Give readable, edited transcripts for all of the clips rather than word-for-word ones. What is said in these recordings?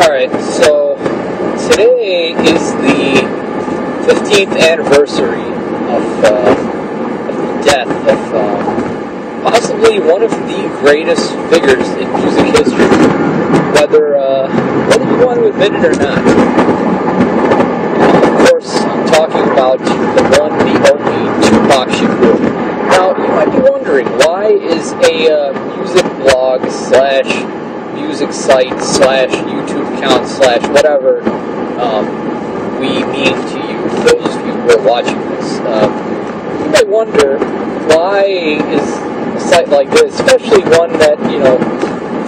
Alright, so today is the 15th anniversary of the death of possibly one of the greatest figures in music history, whether you want to admit it or not. Of course, I'm talking about the one, the only Tupac Shakur. Now, you might be wondering, why is a music blog slash music site slash YouTube account slash whatever we mean to you, those of you who are watching this. You may wonder, why is a site like this, especially one that,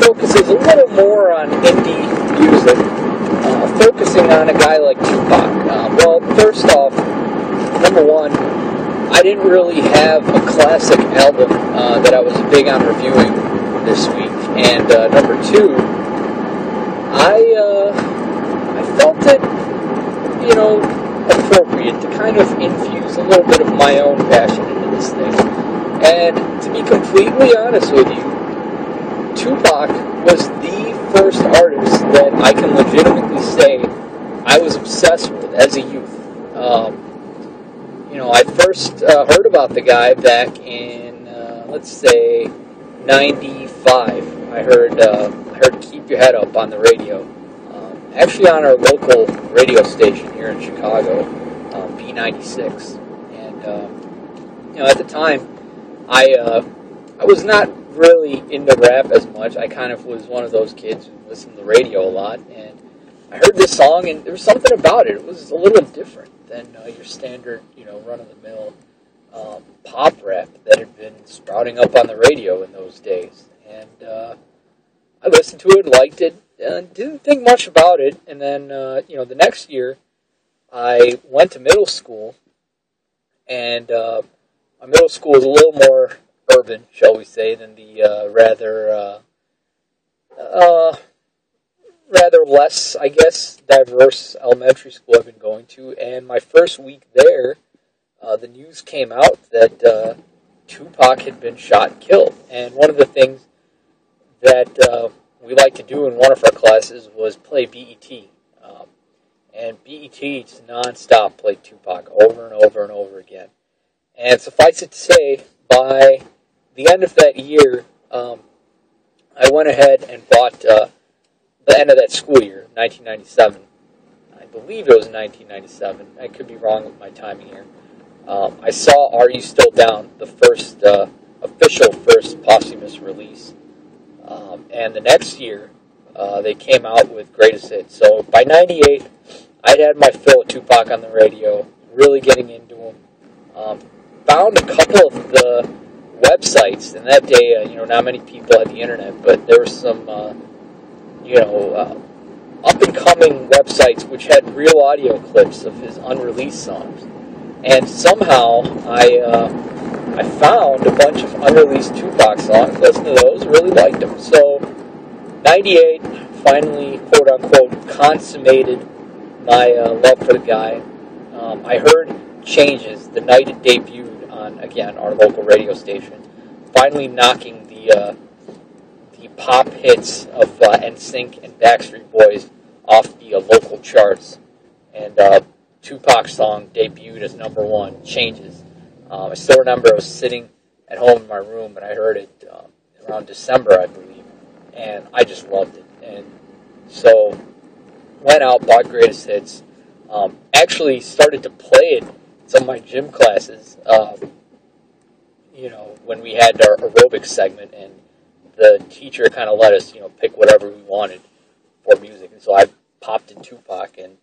focuses a little more on indie music, focusing on a guy like Tupac? Well, first off, number one, I didn't really have a classic album that I was big on reviewing this week. And number two, I felt it, appropriate to kind of infuse a little bit of my own passion into this thing. And to be completely honest with you, Tupac was the first artist that I can legitimately say I was obsessed with as a youth. I first heard about the guy back in, let's say, 95. I heard "Keep Your Head Up" on the radio, actually on our local radio station here in Chicago, B96. And at the time, I was not really into rap as much. I kind of was one of those kids who listened to the radio a lot, and I heard this song, and there was something about it. It was a little different than your standard, run-of-the-mill pop rap that had been sprouting up on the radio in those days. And I listened to it, liked it, and didn't think much about it. And then, the next year, I went to middle school, and my middle school was a little more urban, shall we say, than the rather less, I guess, diverse elementary school I've been going to. And my first week there, the news came out that Tupac had been shot and killed. And one of the things that we liked to do in one of our classes was play BET. And BET just nonstop played Tupac over and over and over again. And suffice it to say, by the end of that year, I went ahead and bought the end of that school year, 1997. I believe it was 1997. I could be wrong with my timing here. I saw Are You Still Down, the first official first posthumous release. And the next year, they came out with Greatest Hits. So by 98, I'd had my fill of Tupac on the radio, really getting into him. Found a couple of the websites, and that day, not many people had the internet, but there were some, up-and-coming websites which had real audio clips of his unreleased songs. And somehow, I found a bunch of unreleased Tupac songs, listened to those, really liked them. So, 98, finally, quote-unquote, consummated my love for the guy. I heard Changes the night it debuted on, again, our local radio station, finally knocking the pop hits of NSYNC and Backstreet Boys off the local charts. And Tupac's song debuted as number one, Changes. I still remember I was sitting at home in my room, and I heard it around December, I believe, and I just loved it. And so went out, bought Greatest Hits, actually started to play it in some of my gym classes, when we had our aerobics segment, and the teacher kind of let us, pick whatever we wanted for music. And so I popped in Tupac, and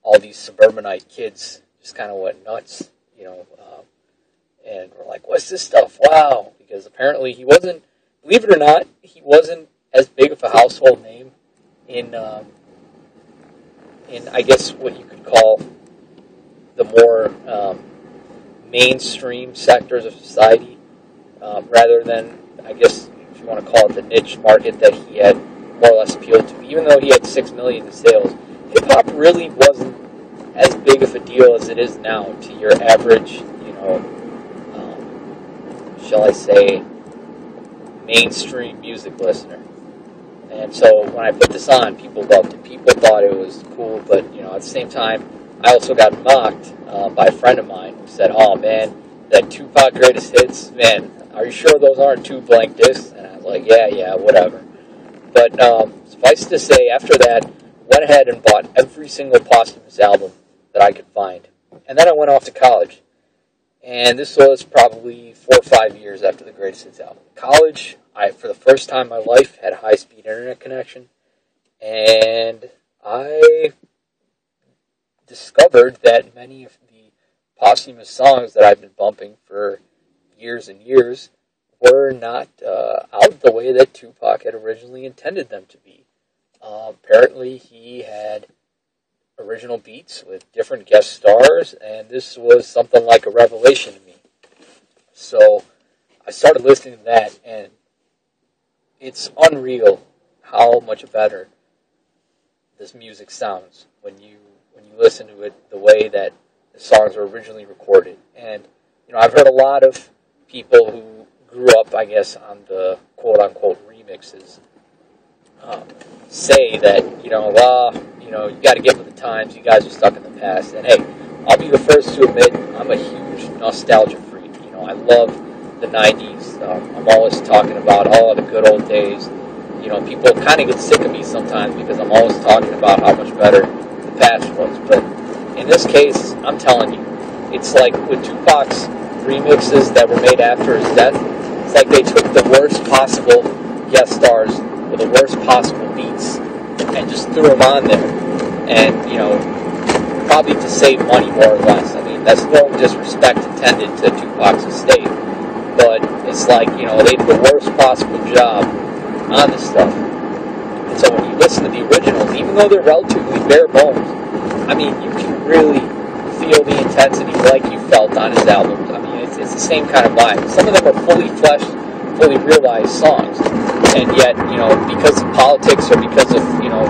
all these suburbanite kids just kind of went nuts, and we're like, what's this stuff? Wow. Because apparently he wasn't, believe it or not, he wasn't as big of a household name in I guess what you could call the more mainstream sectors of society, rather than, I guess, if you want to call it the niche market that he had more or less appealed to. Even though he had 6 million in sales, hip-hop really wasn't as big of a deal as it is now to your average, shall I say, mainstream music listener. And so when I put this on, people loved it. People thought it was cool, but at the same time, I also got mocked by a friend of mine who said, "Oh man, that Tupac greatest hits, man, are you sure those aren't 2 blank discs?" And I was like, "Yeah, whatever." But suffice to say, after that, went ahead and bought every single posthumous album that I could find, and then I went off to college. And this was probably 4 or 5 years after the Greatest Hits album. College, I, for the first time in my life, had a high-speed internet connection. And I discovered that many of the posthumous songs that I've been bumping for years and years were not out the way that Tupac had originally intended them to be. Apparently, he had original beats with different guest stars, and this was something like a revelation to me. So I started listening to that, and it's unreal how much better this music sounds when you listen to it the way that the songs were originally recorded. And I've heard a lot of people who grew up, I guess, on the quote-unquote remixes say that, you got to get with the times, you guys are stuck in the past. And hey, I'll be the first to admit, I'm a huge nostalgia freak. I love the 90s. I'm always talking about all the good old days. People kind of get sick of me sometimes because I'm always talking about how much better the past was. But in this case, I'm telling you, it's like with Tupac's remixes that were made after his death, it's like they took the worst possible guest stars with the worst possible beats and just threw them on there. And, probably to save money more or less. I mean, that's no disrespect intended to Tupac's estate. But it's like, they did the worst possible job on this stuff. And so when you listen to the originals, even though they're relatively bare bones, I mean, you can really feel the intensity like you felt on his albums. I mean, it's the same kind of vibe. Some of them are fully fleshed, fully realized songs. And yet, because of politics or because of,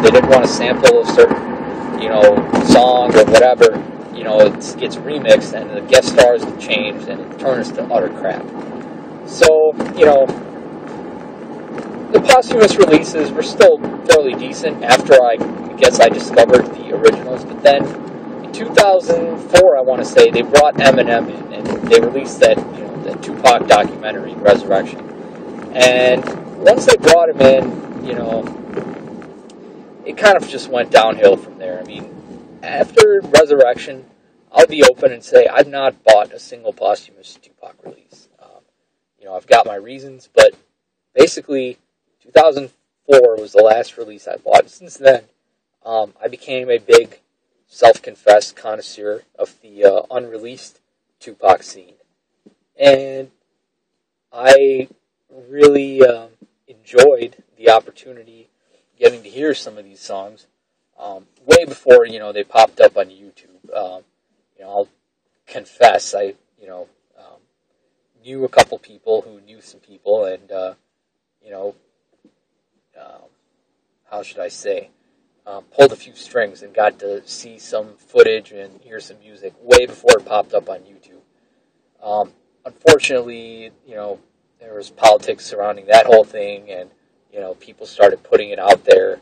they didn't want to sample a certain, song or whatever, it gets remixed and the guest stars get changed and it turns to utter crap. So, the posthumous releases were still fairly decent after I discovered the originals. But then in 2004, I want to say, they brought Eminem in and they released that, the Tupac documentary, Resurrection. And once they brought him in, it kind of just went downhill from there. I mean, after Resurrection, I'll be open and say I've not bought a single posthumous Tupac release. I've got my reasons, but basically 2004 was the last release I bought. Since then, I became a big self-confessed connoisseur of the unreleased Tupac scene. And I really enjoyed the opportunity getting to hear some of these songs way before, they popped up on YouTube. I'll confess, I knew a couple people who knew some people, and, how should I say, pulled a few strings and got to see some footage and hear some music way before it popped up on YouTube. Unfortunately, there was politics surrounding that whole thing, and, people started putting it out there.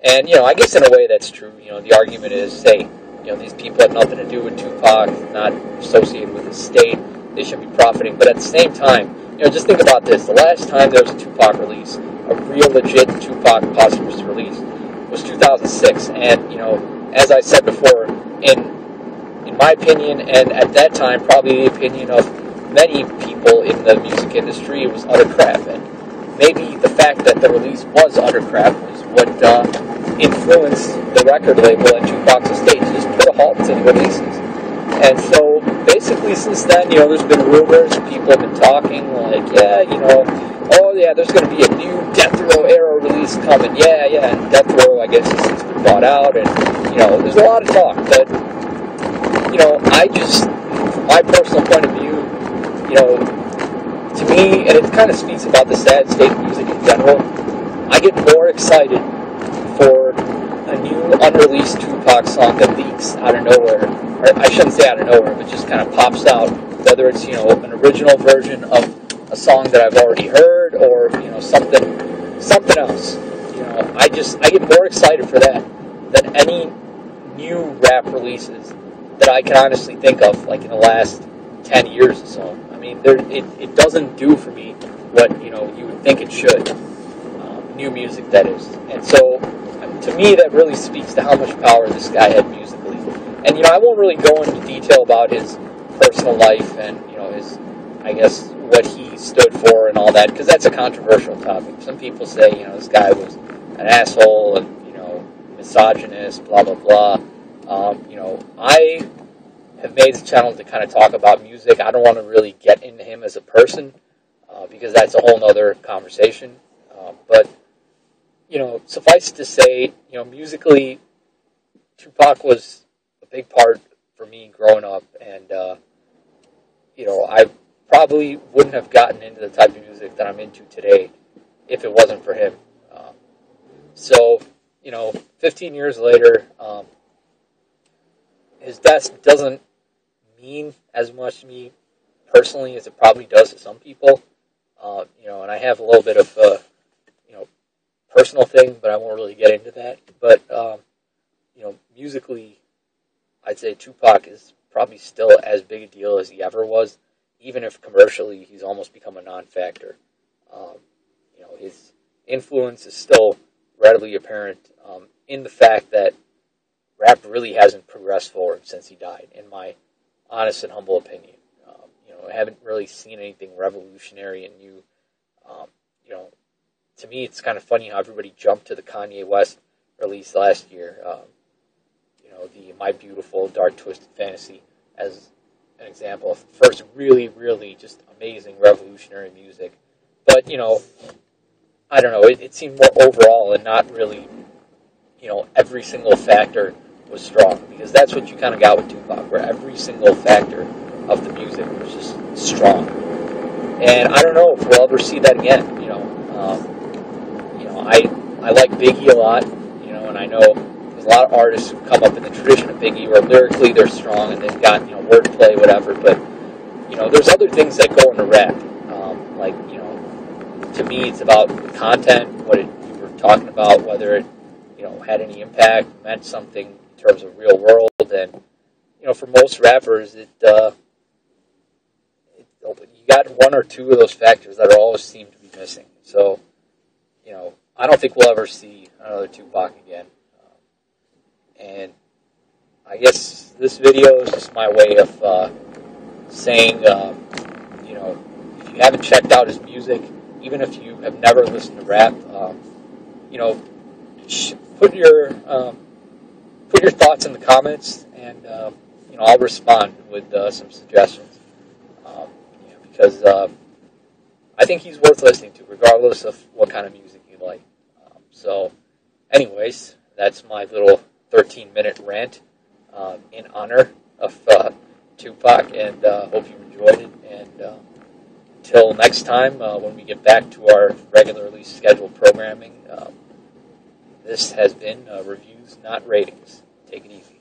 And, I guess in a way that's true. The argument is, hey, these people have nothing to do with Tupac, not associated with his state, they should be profiting. But at the same time, just think about this. The last time there was a Tupac release, a real legit Tupac posthumous release, was 2006. And, as I said before, in my opinion, and at that time, probably the opinion of many people in the music industry, it was utter crap. And maybe the fact that the release was utter crap was what influenced the record label and Tupac's estate to just put a halt to the releases. And so, basically, since then, there's been rumors, people have been talking, like, there's going to be a new Death Row era release coming, and Death Row, I guess, has since been bought out, and, there's a lot of talk, but, I just, from my personal point of view, to me, and it kind of speaks about the sad state of music in general, I get more excited for a new unreleased Tupac song that leaks out of nowhere, or I shouldn't say out of nowhere, but just kind of pops out, whether it's, an original version of a song that I've already heard, or, something else. I get more excited for that than any new rap releases that I can honestly think of, like in the last 10 years or so. I mean, it doesn't do for me what you would think it should. New music, that is. And so, to me, that really speaks to how much power this guy had musically. And I won't really go into detail about his personal life and his, I guess, what he stood for and all that, because that's a controversial topic. Some people say this guy was an asshole and misogynist, blah blah blah. I have made the channel to kind of talk about music. I don't want to really get into him as a person because that's a whole nother conversation. But suffice to say, musically, Tupac was a big part for me growing up, and I probably wouldn't have gotten into the type of music that I'm into today if it wasn't for him. So, 15 years later, his death doesn't mean as much to me personally as it probably does to some people. And I have a little bit of personal thing, but I won't really get into that. But musically, I'd say Tupac is probably still as big a deal as he ever was, even if commercially he's almost become a non-factor. His influence is still readily apparent in the fact that rap really hasn't progressed forward since he died, in my honest and humble opinion. I haven't really seen anything revolutionary and new. To me, it's kind of funny how everybody jumped to the Kanye West release last year. The My Beautiful Dark Twisted Fantasy as an example of first really, really just amazing revolutionary music. But, I don't know, it seemed more overall and not really, every single factor was strong. Because that's what you kind of got with Tupac, where every single factor of the music was just strong. And I don't know if we'll ever see that again, I like Biggie a lot, and I know there's a lot of artists who come up in the tradition of Biggie where lyrically they're strong and they've got, wordplay, whatever, but, there's other things that go into rap. To me, it's about the content, what you were talking about, whether it, had any impact, meant something in terms of real world, and, for most rappers, you got one or two of those factors that always seem to be missing. So, I don't think we'll ever see another Tupac again. And I guess this video is just my way of saying, if you haven't checked out his music, even if you have never listened to rap, put your thoughts in the comments, and I'll respond with some suggestions. Because I think he's worth listening to, regardless of what kind of music you like. So, anyways, that's my little 13-minute rant in honor of Tupac, and hope you enjoyed it. And until next time, when we get back to our regularly scheduled programming, this has been Reviews, Not Ratings. Take it easy.